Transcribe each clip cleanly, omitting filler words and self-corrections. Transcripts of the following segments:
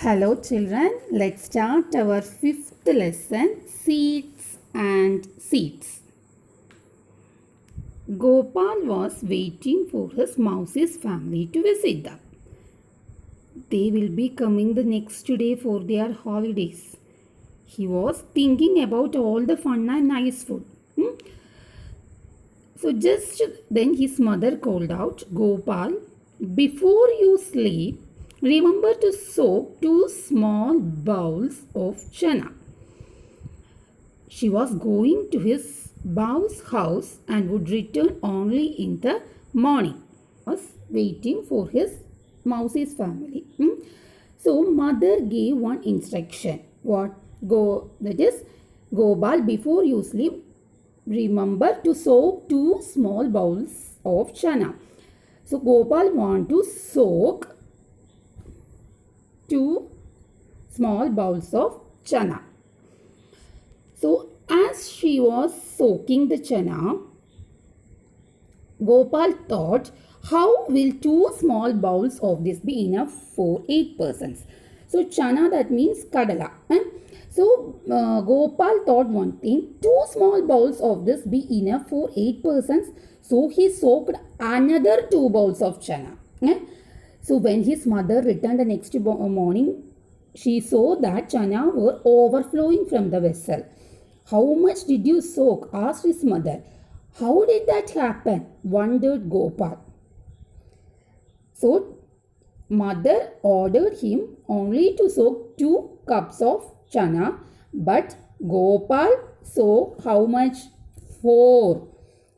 Hello children, let's start our fifth lesson, Seeds and Seeds. Gopal was waiting for his mouse's family to visit them. They will be coming the next day for their holidays. He was thinking about all the fun and nice food. So just then his mother called out, Gopal, before you sleep, remember to soak 2 small bowls of chana. She was going to his bow's house and would return only in the morning. Was waiting for his mouse's family. So mother gave one instruction. That is, Gopal, before you sleep, remember to soak 2 small bowls of chana. So Gopal want to soak 2 small bowls of chana. So as she was soaking the chana, Gopal thought, how will 2 small bowls of this be enough for 8 persons? So chana, that means kadala. So Gopal thought one thing, 2 small bowls of this be enough for 8 persons. So he soaked another 2 bowls of chana. So when his mother returned the next morning, she saw that chana were overflowing from the vessel. How much did you soak? Asked his mother. How did that happen? Wondered Gopal. So mother ordered him only to soak 2 cups of chana, but Gopal soaked how much? 4.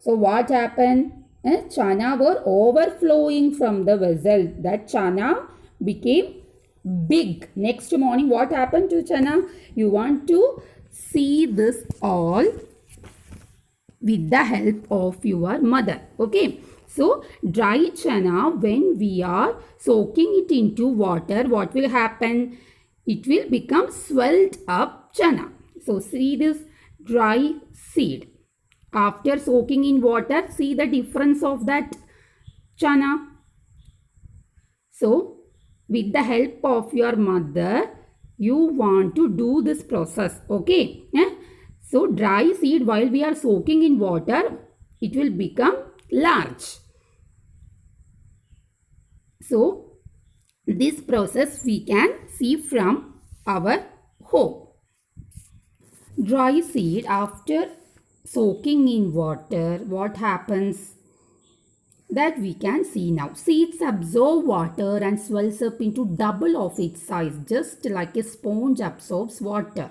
So what happened? Chana were overflowing from the vessel. That chana became big. Next morning, what happened to chana? You want to see this all with the help of your mother. Okay. So, dry chana, when we are soaking it into water, what will happen? It will become swelled up chana. So, see this dry seed. After soaking in water, see the difference of that chana. So, with the help of your mother, you want to do this process. Okay. So, dry seed, while we are soaking in water, it will become large. So, this process we can see from our home. Dry seed, after soaking in water, what happens? That we can see now. Seeds absorb water and swells up into double of its size, just like a sponge absorbs water.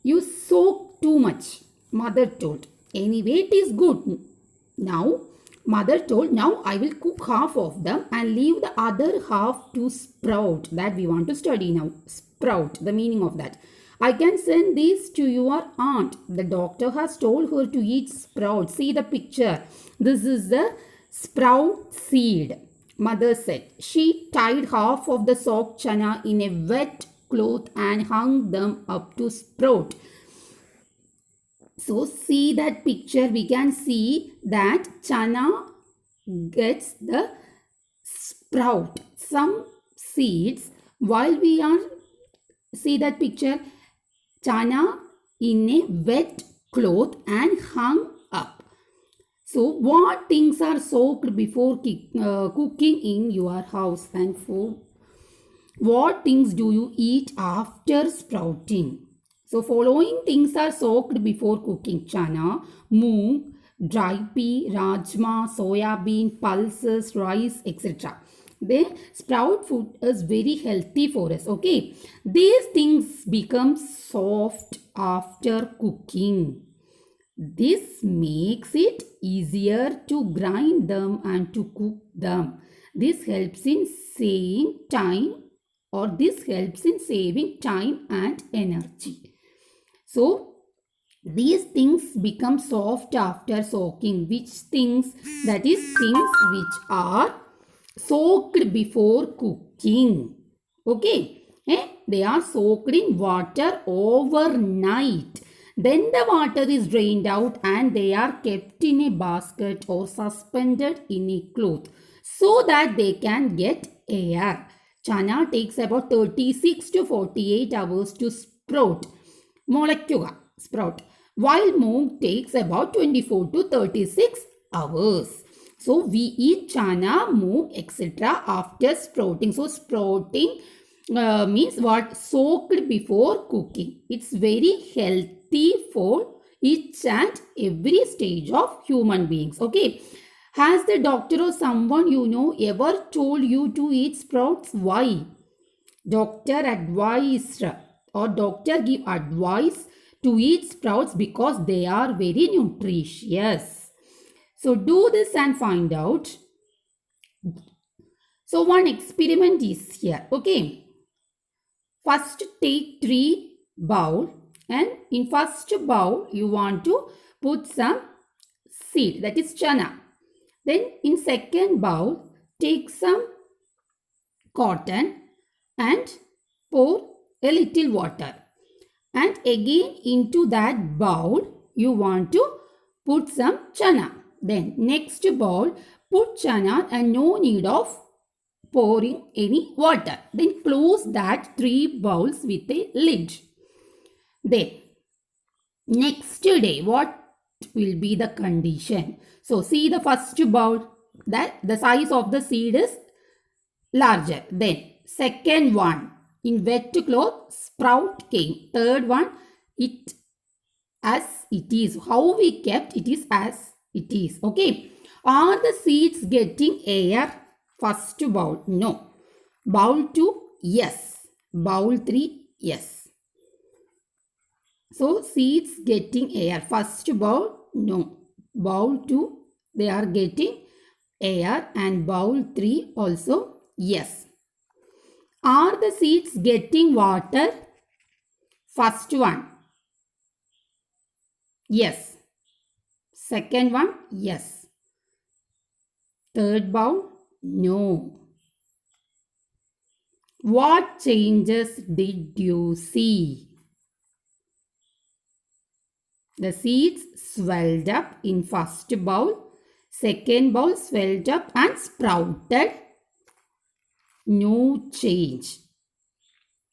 You soak too much, mother told. Anyway, it is good. Now, mother told, now I will cook half of them and leave the other half to sprout. That we want to study now. Sprout, the meaning of that. I can send these to your aunt. The doctor has told her to eat sprout. See the picture. This is the sprout seed. Mother said. She tied half of the soaked chana in a wet cloth and hung them up to sprout. So see that picture. We can see that chana gets the sprout. Some seeds, while we are see that picture, chana in a wet cloth and hung up. So what things are soaked before cooking in your house, and for what things do you eat after sprouting? So following things are soaked before cooking: chana, moong, dry pea, rajma, soya bean, pulses, rice, etc. The sprout food is very healthy for us. Okay, these things become soft after cooking. This makes it easier to grind them and to cook them. This helps in saving time and energy. So these things become soft after soaking. Which things? That is things which are soaked before cooking. Okay. They are soaked in water overnight. Then the water is drained out and they are kept in a basket or suspended in a cloth so that they can get air. Chana takes about 36 to 48 hours to sprout. Molekula sprout. While moong takes about 24 to 36 hours. So we eat chana, moong, etc. after sprouting. So sprouting means what? Soaked before cooking. It's very healthy for each and every stage of human beings. Okay. Has the doctor or someone you know ever told you to eat sprouts? Why? Doctor advised or doctor give advice to eat sprouts because they are very nutritious. So do this and find out. So one experiment is here. Okay. First take 3 bowl and in first bowl you want to put some seed, that is chana. Then in second bowl take some cotton and pour a little water. And again into that bowl you want to put some chana. Then next bowl put chana and no need of pouring any water. Then close that 3 bowls with a lid. Then next day what will be the condition? So see the first bowl, that the size of the seed is larger. Then second one, in wet cloth sprout came. Third one, it as it is. How we kept it is as it is. Okay. Are the seeds getting air? First bowl, no. Bowl 2, yes. Bowl 3, yes. So seeds getting air. First bowl, no. Bowl 2, they are getting air, and bowl 3 also, yes. Are the seeds getting water? First one, yes. Second one, yes. Third bowl, no. What changes did you see? The seeds swelled up in first bowl. Second bowl swelled up and sprouted. No change.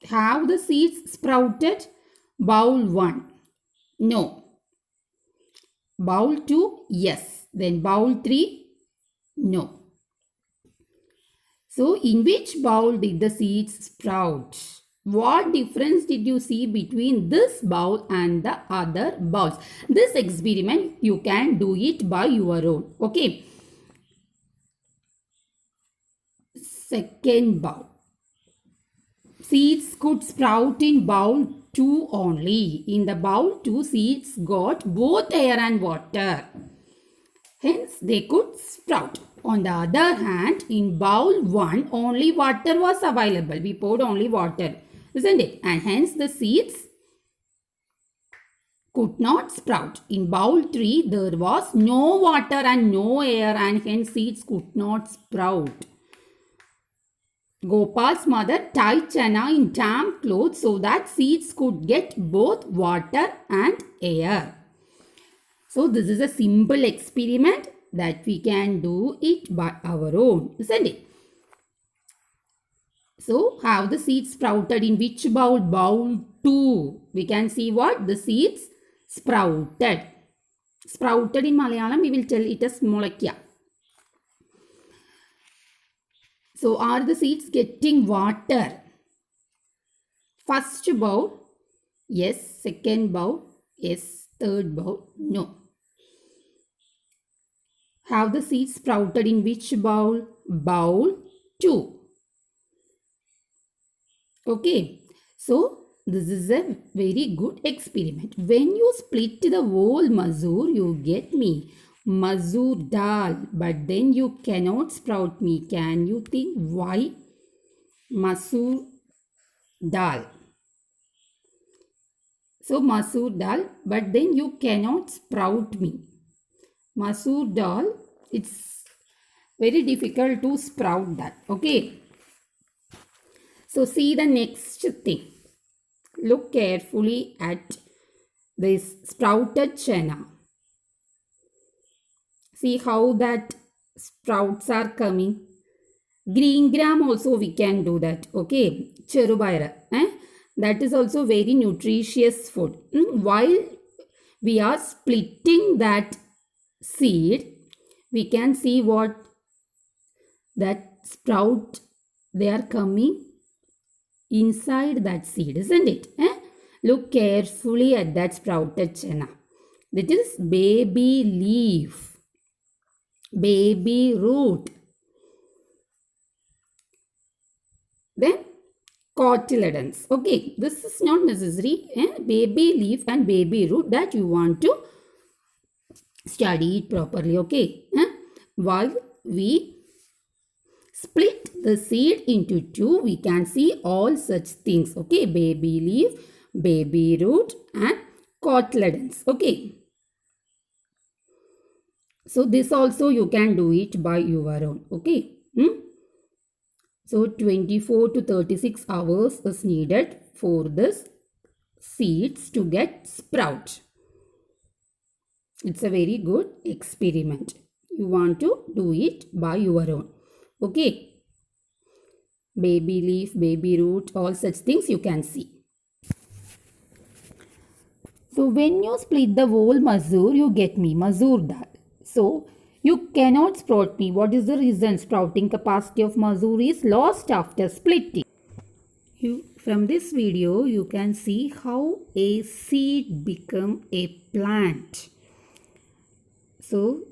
Have the seeds sprouted? Bowl 1, no. Bowl 2, yes. Then bowl 3, no. So in which bowl did the seeds sprout? What difference did you see between this bowl and the other bowls? This experiment you can do it by your own. Okay. Second bowl. Seeds could sprout in bowl 2 only. In the bowl 2, seeds got both air and water. Hence, they could sprout. On the other hand, in bowl 1, only water was available. We poured only water, isn't it? And hence, the seeds could not sprout. In bowl 3, there was no water and no air, and hence seeds could not sprout. Gopal's mother tied chana in damp clothes so that seeds could get both water and air. So this is a simple experiment that we can do it by our own, isn't it? So how the seeds sprouted in which bowl? Bowl 2. We can see what? The seeds sprouted. Sprouted in Malayalam we will tell it as molekya. So are the seeds getting water? First bowl, yes. Second bowl, yes. Third bowl, no. Have the seeds sprouted in which bowl? Bowl 2. Okay. So this is a very good experiment. When you split the whole masoor, you get me masoor dal, but then you cannot sprout me. Can you think why? Masoor dal. So masoor dal, but then you cannot sprout me. Masoor dal, it's very difficult to sprout that. Okay. So see the next thing. Look carefully at this sprouted chana. See how that sprouts are coming. Green gram also we can do that. Okay, cherubira. That is also very nutritious food. While we are splitting that seed, we can see what that sprout they are coming inside that seed, isn't it? Look carefully at that sprouted chana. That is baby leaf, baby root. Then cotyledons. Okay, this is not necessary. Baby leaf and baby root that you want to study it properly. Okay, while we split the seed into two, we can see all such things. Okay, baby leaf, baby root and cotyledons. Okay, so this also you can do it by your own. Okay. So 24 to 36 hours is needed for this seeds to get sprout. It's a very good experiment. You want to do it by your own. Okay. Baby leaf, baby root, all such things you can see. So when you split the whole mazoor, you get me mazoor dal. So you cannot sprout me. What is the reason? Sprouting capacity of mazoor is lost after splitting. From this video, you can see how a seed become a plant. So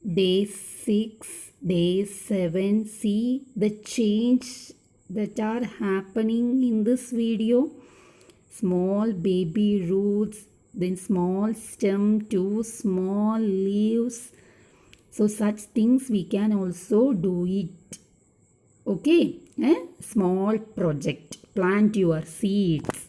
day 6, day 7, see the change that are happening in this video. Small baby roots, then small stem to small leaves. So such things we can also do it. Okay, small project. Plant your seeds.